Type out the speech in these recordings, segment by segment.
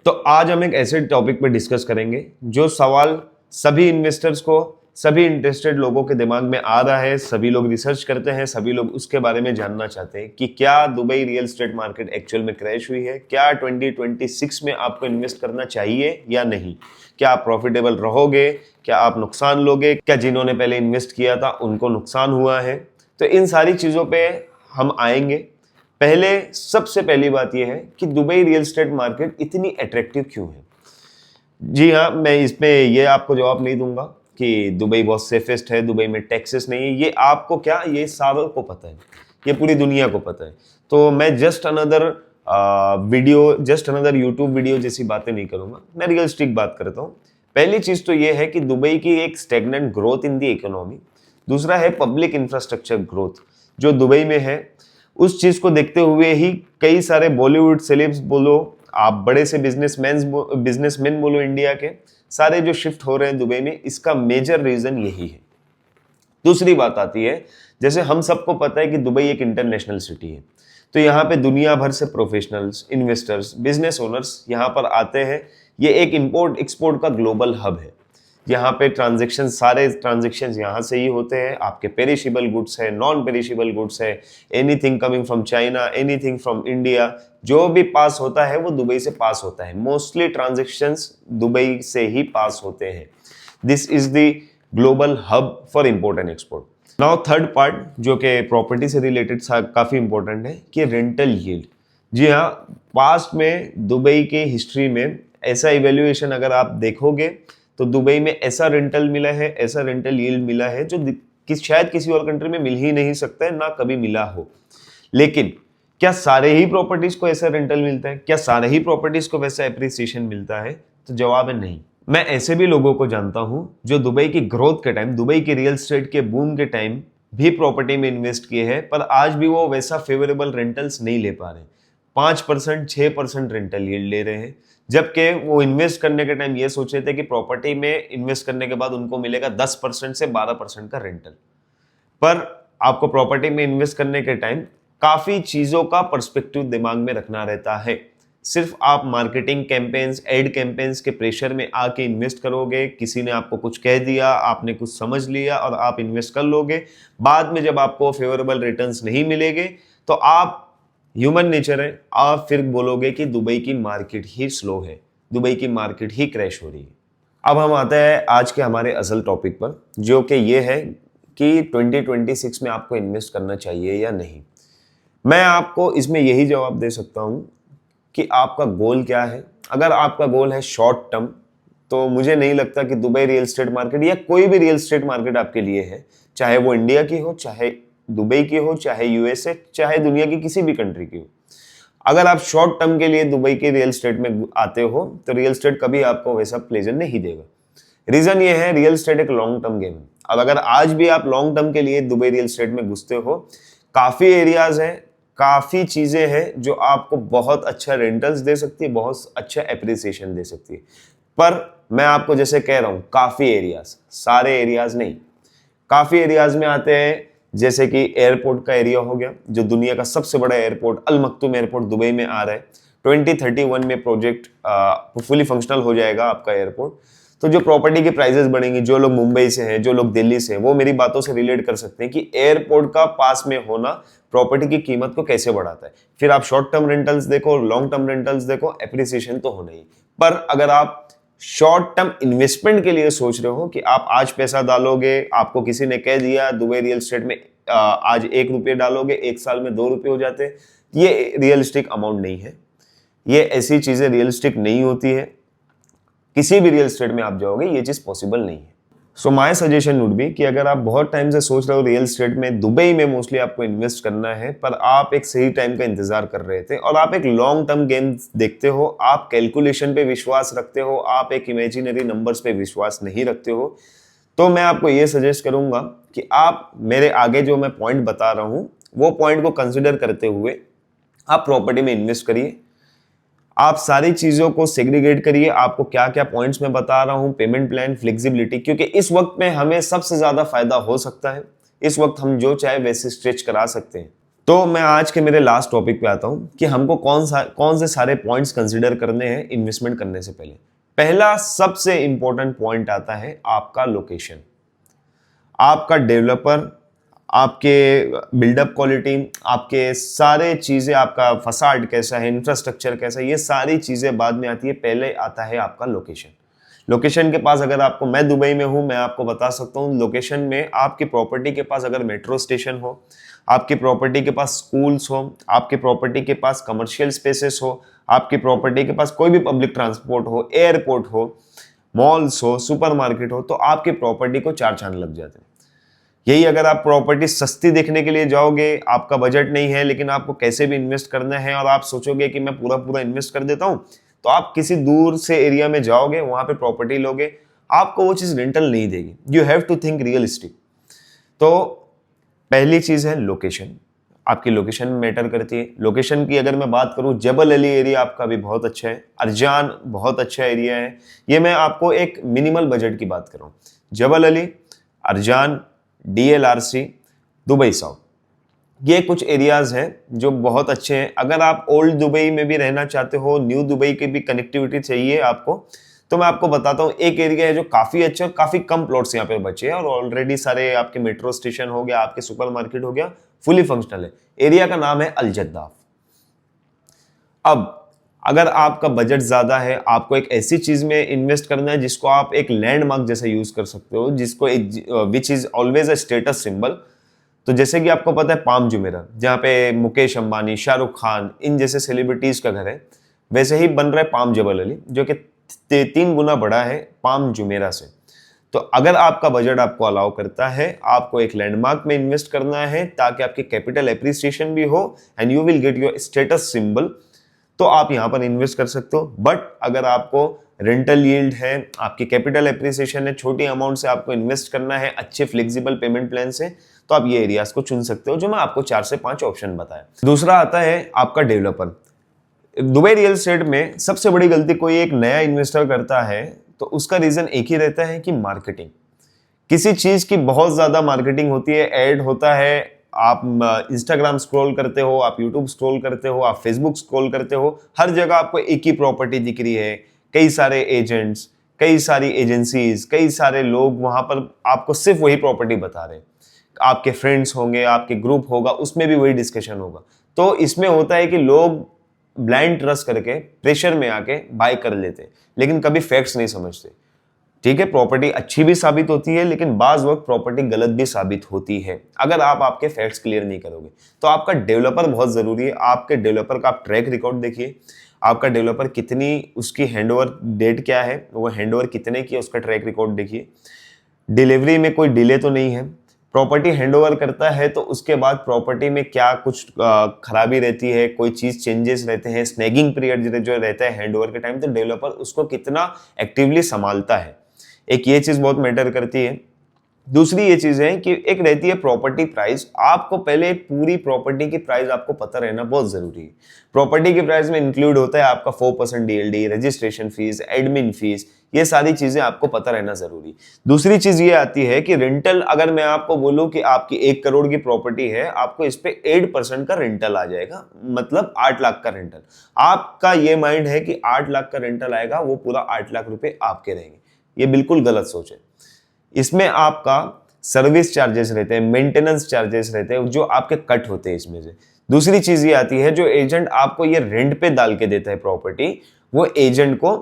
तो आज हम एक ऐसे टॉपिक पर डिस्कस करेंगे जो सवाल सभी इन्वेस्टर्स को, सभी इंटरेस्टेड लोगों के दिमाग में आ रहा है, सभी लोग रिसर्च करते हैं, सभी लोग उसके बारे में जानना चाहते हैं कि क्या Dubai real estate market actual में क्रैश हुई है, क्या 2026 में आपको इन्वेस्ट करना चाहिए या नहीं, क्या आप प्रॉफिटेबल रहोगे, क्या आप नुकसान लोगे, क्या जिन्होंने पहले इन्वेस्ट किया था उनको नुकसान हुआ है। तो इन सारी चीजों पे हम आएंगे। पहले सबसे पहली बात यह है कि दुबई रियल एस्टेट मार्केट इतनी अट्रैक्टिव क्यों है। जी हाँ, मैं इसमें ये आपको जवाब नहीं दूंगा कि दुबई बहुत सेफेस्ट है, दुबई में टैक्सेस नहीं है। ये आपको क्या, ये सारों को पता है, ये पूरी दुनिया को पता है। तो मैं जस्ट अनदर यूट्यूब वीडियो जैसी बातें नहीं करूंगा, मैं रियलिस्टिक बात करता हूँ। पहली चीज तो ये है कि दुबई की एक stagnant growth in the economy, दूसरा है पब्लिक इंफ्रास्ट्रक्चर ग्रोथ जो दुबई में है। उस चीज को देखते हुए ही कई सारे बॉलीवुड सेलेब्स बोलो, आप बड़े से बिजनेसमैन बोलो, इंडिया के सारे जो शिफ्ट हो रहे हैं दुबई में, इसका मेजर रीजन यही है। दूसरी बात आती है, जैसे हम सबको पता है कि दुबई एक इंटरनेशनल सिटी है, तो यहाँ पे दुनिया भर से प्रोफेशनल्स, इन्वेस्टर्स, बिजनेस ओनर्स यहाँ पर आते हैं। ये एक इंपोर्ट एक्सपोर्ट का ग्लोबल हब है। यहाँ पे सारे ट्रांजेक्शन यहाँ से ही होते हैं। आपके पेरिशेबल गुड्स है, नॉन पेरिशेबल गुड्स है, anything coming from China, anything from India, जो भी पास होता है वो दुबई से पास होता है। मोस्टली ट्रांजेक्शंस दुबई से ही पास होते हैं। This is the global hub for import and export. Now third part जो कि प्रॉपर्टी से रिलेटेड काफी इंपॉर्टेंट है कि रेंटल यील्ड। जी हाँ, पास्ट में दुबई के हिस्ट्री में ऐसा इवेल्युएशन अगर आप देखोगे तो दुबई में ऐसा रेंटल मिला है, ऐसा रेंटल यील्ड मिला है जो शायद किसी और कंट्री में मिल ही नहीं सकता है, ना कभी मिला हो। लेकिन क्या सारे ही प्रॉपर्टीज को ऐसा रेंटल मिलता है? क्या सारे ही प्रॉपर्टीज को वैसा एप्रिसिएशन मिलता है? तो जवाब है नहीं। मैं ऐसे भी लोगों को जानता हूं जो दुबई की ग्रोथ के टाइम, दुबई के रियल एस्टेट के बूम के टाइम भी प्रॉपर्टी में इन्वेस्ट किए हैं, पर आज भी वो वैसा फेवरेबल रेंटल्स नहीं ले पा रहे। 5%, 6% रेंटल यील्ड ले रहे हैं, जबकि वो इन्वेस्ट करने के टाइम ये सोच रहे थे कि प्रॉपर्टी में इन्वेस्ट करने के बाद उनको मिलेगा 10% से 12% का रेंटल। पर आपको प्रॉपर्टी में इन्वेस्ट करने के टाइम काफी चीजों का पर्सपेक्टिव दिमाग में रखना रहता है। सिर्फ आप मार्केटिंग कैंपेन्स, एड कैंपेन्स के प्रेशर में आके इन्वेस्ट करोगे, किसी ने आपको कुछ कह दिया, आपने कुछ समझ लिया और आप इन्वेस्ट कर लोगे, बाद में जब आपको फेवरेबल रिटर्न्स नहीं मिलेंगे तो आप, ह्यूमन नेचर है, आप फिर बोलोगे कि दुबई की मार्केट ही स्लो है, दुबई की मार्केट ही क्रैश हो रही है। अब हम आते हैं आज के हमारे असल टॉपिक पर, जो कि ये है कि 2026 में आपको इन्वेस्ट करना चाहिए या नहीं। मैं आपको इसमें यही जवाब दे सकता हूं कि आपका गोल क्या है। अगर आपका गोल है शॉर्ट टर्म, तो मुझे नहीं लगता कि दुबई रियल एस्टेट मार्केट या कोई भी रियल एस्टेट मार्केट आपके लिए है, चाहे वो इंडिया की हो, चाहे दुबई की हो, चाहे यूएसए, चाहे दुनिया की किसी भी कंट्री की हो। अगर आप शॉर्ट टर्म के लिए दुबई के रियल एस्टेट में आते हो तो रियल एस्टेट कभी आपको वैसा प्लेजर नहीं देगा। रीजन ये है, रियल एस्टेट एक लॉन्ग टर्म गेम है। अब अगर आज भी आप लॉन्ग टर्म के लिए दुबई रियल एस्टेट में घुसते हो, काफी एरियाज हैं, काफी चीजें हैं जो आपको बहुत अच्छा रेंटल्स दे सकती है, बहुत अच्छा एप्रिसिएशन दे सकती है। पर मैं आपको जैसे कह रहा हूं, काफी एरियाज, सारे एरियाज नहीं, काफी एरियाज में आते हैं। जैसे कि एयरपोर्ट का एरिया हो गया, जो दुनिया का सबसे बड़ा एयरपोर्ट अल मक्तूम एयरपोर्ट दुबई में आ रहा है। 2031 में प्रोजेक्ट फुली फंक्शनल हो जाएगा आपका एयरपोर्ट। तो जो प्रॉपर्टी की प्राइसेस बढ़ेंगी, जो लोग मुंबई से हैं, जो लोग दिल्ली से हैं, वो मेरी बातों से रिलेट कर सकते हैं कि एयरपोर्ट का पास में होना प्रॉपर्टी की कीमत को कैसे बढ़ाता है। फिर आप शॉर्ट टर्म रेंटल्स देखो, लॉन्ग टर्म रेंटल्स देखो, एप्रिसिएशन तो होना ही। पर अगर आप शॉर्ट टर्म इन्वेस्टमेंट के लिए सोच रहे हो कि आप आज पैसा डालोगे, आपको किसी ने कह दिया दुबई रियल एस्टेट में आज 1 रुपये डालोगे, 1 साल में 2 रुपये हो जाते, ये रियलिस्टिक अमाउंट नहीं है। ये ऐसी चीजें रियलिस्टिक नहीं होती है। किसी भी रियल एस्टेट में आप जाओगे ये चीज पॉसिबल नहीं है। So my suggestion would be कि अगर आप बहुत टाइम से सोच रहे हो रियल एस्टेट में, दुबई में मोस्टली आपको इन्वेस्ट करना है, पर आप एक सही टाइम का इंतजार कर रहे थे और आप एक लॉन्ग टर्म गेम देखते हो, आप कैलकुलेशन पे विश्वास रखते हो, आप एक इमेजिनरी नंबर्स पे विश्वास नहीं रखते हो, तो मैं आपको ये सजेस्ट करूंगा कि आप मेरे आगे जो मैं पॉइंट बता रहा हूं वो पॉइंट को कंसिडर करते हुए आप प्रॉपर्टी में इन्वेस्ट करिए। आप सारी चीजों को सेग्रीगेट करिए। आपको क्या क्या पॉइंट्स मैं बता रहा हूं, पेमेंट प्लान, फ्लेक्सिबिलिटी, क्योंकि इस वक्त में हमें सबसे ज्यादा फायदा हो सकता है। इस वक्त हम जो चाहे वैसे स्ट्रेच करा सकते हैं। तो मैं आज के मेरे लास्ट टॉपिक पे आता हूं कि हमको कौन से सारे पॉइंट्स कंसिडर करने हैं इन्वेस्टमेंट करने से पहले। पहला सबसे इंपॉर्टेंट पॉइंट आता है आपका लोकेशन, आपका डेवलपर, आपके बिल्डअप क्वालिटी, आपके सारे चीजें, आपका फसाड कैसा है, इंफ्रास्ट्रक्चर कैसा है, ये सारी चीजें बाद में आती है। पहले आता है आपका लोकेशन। लोकेशन के पास अगर आपको, मैं दुबई में हूं, मैं आपको बता सकता हूं लोकेशन में आपकी प्रॉपर्टी के पास अगर मेट्रो स्टेशन हो, आपकी प्रॉपर्टी के पास स्कूल्स हो, आपकी प्रॉपर्टी के पास कमर्शियल स्पेसेस हो, आपकी प्रॉपर्टी के पास कोई भी पब्लिक ट्रांसपोर्ट हो, एयरपोर्ट हो, मॉल्स हो, सुपरमार्केट हो, तो आपकी प्रॉपर्टी को चार चांद लग जाते हैं। यही अगर आप प्रॉपर्टी सस्ती देखने के लिए जाओगे, आपका बजट नहीं है लेकिन आपको कैसे भी इन्वेस्ट करना है और आप सोचोगे कि मैं पूरा पूरा इन्वेस्ट कर देता हूं, तो आप किसी दूर से एरिया में जाओगे, वहां पे प्रॉपर्टी लोगे, आपको वो चीज रेंटल नहीं देगी। You have to think realistic. तो पहली चीज है लोकेशन, आपकी लोकेशन मैटर करती है। लोकेशन की अगर मैं बात करूं, जबल अली एरिया आपका भी बहुत अच्छा है, अरजान बहुत अच्छा एरिया है। ये मैं आपको एक मिनिमल बजट की बात कर रहा हूं। Jebel Ali, Arjan, DLRC, Dubai South, ये कुछ एरियाज हैं जो बहुत अच्छे हैं। अगर आप ओल्ड दुबई में भी रहना चाहते हो, न्यू दुबई की भी कनेक्टिविटी चाहिए आपको, तो मैं आपको बताता हूँ एक एरिया है जो काफी अच्छा और काफी कम प्लॉट्स यहाँ पे बचे हैं और ऑलरेडी सारे आपके मेट्रो स्टेशन हो गया, आपके सुपरमार्केट हो गया, फुली फंक्शनल है। एरिया का नाम है अल-जद्दाफ। अब अगर आपका बजट ज्यादा है, आपको एक ऐसी चीज में इन्वेस्ट करना है जिसको आप एक लैंडमार्क जैसे यूज कर सकते हो, जिसको एक which is always a status symbol. तो जैसे कि आपको पता है पाम जुमेरा, जहाँ पे मुकेश अंबानी, शाहरुख खान, इन जैसे सेलिब्रिटीज का घर है, वैसे ही बन रहा है पाम जबल अली, जो कि 3 गुना बड़ा है पाम जुमेरा से। तो अगर आपका बजट आपको अलाउ करता है, आपको एक लैंडमार्क में इन्वेस्ट करना है ताकि आपकी कैपिटल एप्रिसिएशन भी हो and you will get your status symbol, तो आप यहां पर इन्वेस्ट कर सकते हो। बट अगर आपको रेंटल यील्ड है, आपकी कैपिटल एप्रिसिएशन है, छोटी अमाउंट से आपको इन्वेस्ट करना है, अच्छे फ्लेक्सिबल पेमेंट प्लान से, तो आप ये एरियाज को चुन सकते हो जो मैं आपको 4 से 5 ऑप्शन बताया। दूसरा आता है आपका डेवलपर। दुबई रियल एस्टेट में सबसे बड़ी गलती कोई एक नया इन्वेस्टर करता है तो उसका रीजन एक ही रहता है कि मार्केटिंग। किसी चीज की बहुत ज्यादा मार्केटिंग होती है, ऐड होता है, आप इंस्टाग्राम स्क्रॉल करते हो, आप यूट्यूब स्क्रॉल करते हो, आप फेसबुक स्क्रॉल करते हो, हर जगह आपको एक ही प्रॉपर्टी दिख रही है, कई सारे एजेंट्स, कई सारी एजेंसीज, कई सारे लोग वहां पर आपको सिर्फ वही प्रॉपर्टी बता रहे हैं। आपके फ्रेंड्स होंगे, आपके ग्रुप होगा, उसमें भी वही डिस्कशन होगा। तो इसमें होता है कि लोग ब्लाइंड ट्रस्ट करके प्रेशर में आके बाय कर लेते हैं, लेकिन कभी फैक्ट्स नहीं समझते। ठीक है, प्रॉपर्टी अच्छी भी साबित होती है लेकिन बाज वक्त प्रॉपर्टी गलत भी साबित होती है अगर आप आपके फैक्ट्स क्लियर नहीं करोगे। तो आपका डेवलपर बहुत जरूरी है। आपके डेवलपर का आप ट्रैक रिकॉर्ड देखिए, आपका डेवलपर कितनी, उसकी हैंडओवर डेट क्या है, वो हैंडओवर कितने की है, उसका ट्रैक रिकॉर्ड देखिए। डिलीवरी में कोई डिले तो नहीं है। प्रॉपर्टी हैंडओवर करता है तो उसके बाद प्रॉपर्टी में क्या कुछ खराबी रहती है, कोई चीज चेंजेस रहते हैं, स्नैगिंग पीरियड जो रहता है हैंडओवर के टाइम, तो डेवलपर उसको कितना एक्टिवली संभालता है, एक ये चीज बहुत मैटर करती है। दूसरी ये चीज है कि एक रहती है प्रॉपर्टी प्राइस। आपको पहले पूरी प्रॉपर्टी की प्राइस आपको पता रहना बहुत जरूरी है। प्रॉपर्टी की प्राइस में इंक्लूड होता है आपका 4% DLD, registration fees, admin fees, ये सारी चीजें आपको पता रहना जरूरी। दूसरी चीज ये आती है कि रेंटल, अगर मैं आपको बोलूं कि आपकी 1 करोड़ की प्रॉपर्टी है, आपको इस पे 8% का रेंटल आ जाएगा, मतलब 8 लाख का रेंटल। आपका ये माइंड है कि 8 लाख का रेंटल आएगा, वो पूरा 8 लाख रुपए आपके रहेंगे, ये बिल्कुल गलत सोच है। इसमें आपका सर्विस चार्जेस रहते हैं, मेंटेनेंस चार्जेस रहते हैं जो आपके कट होते हैं इसमें से। दूसरी चीज ये आती है, जो एजेंट आपको ये रेंट पे डाल के देता है प्रॉपर्टी, वो एजेंट को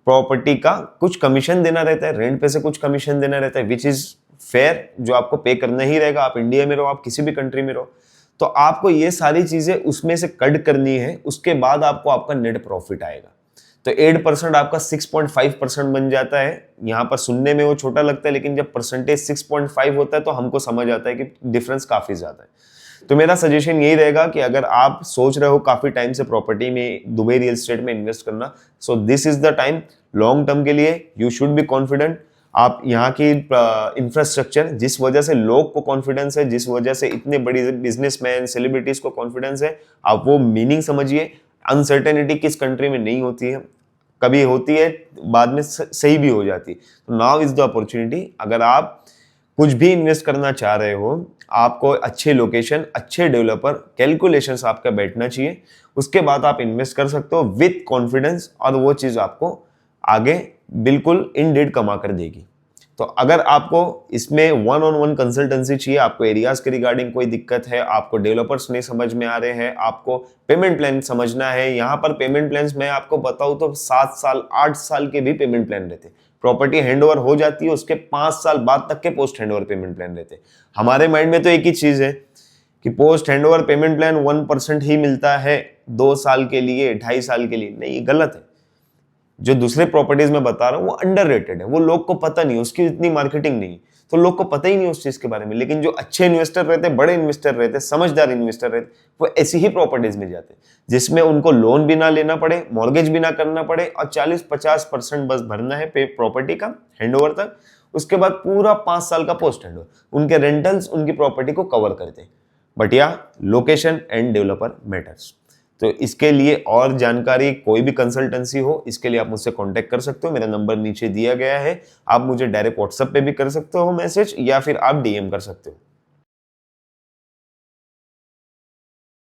प्रॉपर्टी का कुछ कमीशन देना रहता है, रेंट पे से कुछ कमीशन देना रहता है, विच इज फेयर, जो आपको पे करना ही रहेगा। आप इंडिया में रहो, आप किसी भी कंट्री में रहो, तो आपको ये सारी चीजें उसमें से कट करनी है, उसके बाद आपको आपका नेट प्रॉफिट आएगा। तो 8% आपका 6.5% बन जाता है। यहां पर सुनने में वो छोटा लगता है लेकिन जब परसेंटेज 6.5 होता है तो हमको समझ आता है कि डिफरेंस काफी ज्यादा है। तो मेरा सजेशन यही रहेगा कि अगर आप सोच रहे हो काफी टाइम से प्रॉपर्टी में, दुबई रियल एस्टेट में इन्वेस्ट करना, so this is the time. Long term के लिए यू शुड बी कॉन्फिडेंट। आप यहाँ की इंफ्रास्ट्रक्चर, जिस वजह से लोग को कॉन्फिडेंस है, जिस वजह से इतने बड़ी बिजनेसमैन, सेलिब्रिटीज को कॉन्फिडेंस है, आप वो मीनिंग समझिए। अनसर्टेनिटी किस कंट्री में नहीं होती है, कभी होती है बाद में सही भी हो जाती है। तो नाउ इज द अपॉर्चुनिटी। अगर आप कुछ भी इन्वेस्ट करना चाह रहे हो, आपको अच्छे लोकेशन, अच्छे डेवलपर, कैलकुलेशंस आपका बैठना चाहिए, उसके बाद आप इन्वेस्ट कर सकते हो विथ कॉन्फिडेंस, और वो चीज आपको आगे बिल्कुल इन डेट कमा कर देगी। तो अगर आपको इसमें वन ऑन वन कंसल्टेंसी चाहिए, आपको एरियाज के रिगार्डिंग कोई दिक्कत है, आपको डेवलपर्स नहीं समझ में आ रहे हैं, आपको पेमेंट प्लान समझना है, यहाँ पर पेमेंट प्लान्स मैं आपको बताऊं तो 7 साल 8 साल के भी पेमेंट प्लान रहते। प्रॉपर्टी हैंडओवर हो जाती है उसके 5 साल बाद तक के पोस्ट हैंडओवर पेमेंट प्लान रहते। हमारे माइंड में तो एक ही चीज है कि पोस्ट हैंडओवर पेमेंट प्लान 1% ही मिलता है 2 साल के लिए, 2.5 साल के लिए। नहीं, गलत है। जो दूसरे प्रॉपर्टीज में बता रहा हूं वो अंडररेटेड है, वो लोग को पता नहीं, उसकी इतनी मार्केटिंग नहीं, तो लोग को पता ही नहीं उस चीज के बारे में। लेकिन जो अच्छे इन्वेस्टर रहते, बड़े इन्वेस्टर रहते, समझदार इन्वेस्टर रहते, वो ऐसी ही प्रॉपर्टीज में जाते जिसमें उनको लोन भी ना लेना पड़े, मॉर्गेज भी ना करना पड़े, और 40-50% बस भरना है प्रॉपर्टी का हैंडओवर तक। उसके बाद पूरा 5 साल का पोस्ट हैंडओवर उनके रेंटल्स उनकी प्रॉपर्टी को कवर करते। बट या लोकेशन एंड डेवलपर मैटर्स। तो इसके लिए और जानकारी, कोई भी कंसल्टेंसी हो, इसके लिए आप मुझसे कांटेक्ट कर सकते हो। मेरा नंबर नीचे दिया गया है, आप मुझे डायरेक्ट व्हाट्सएप पे भी कर सकते हो मैसेज, या फिर आप डीएम कर सकते हो।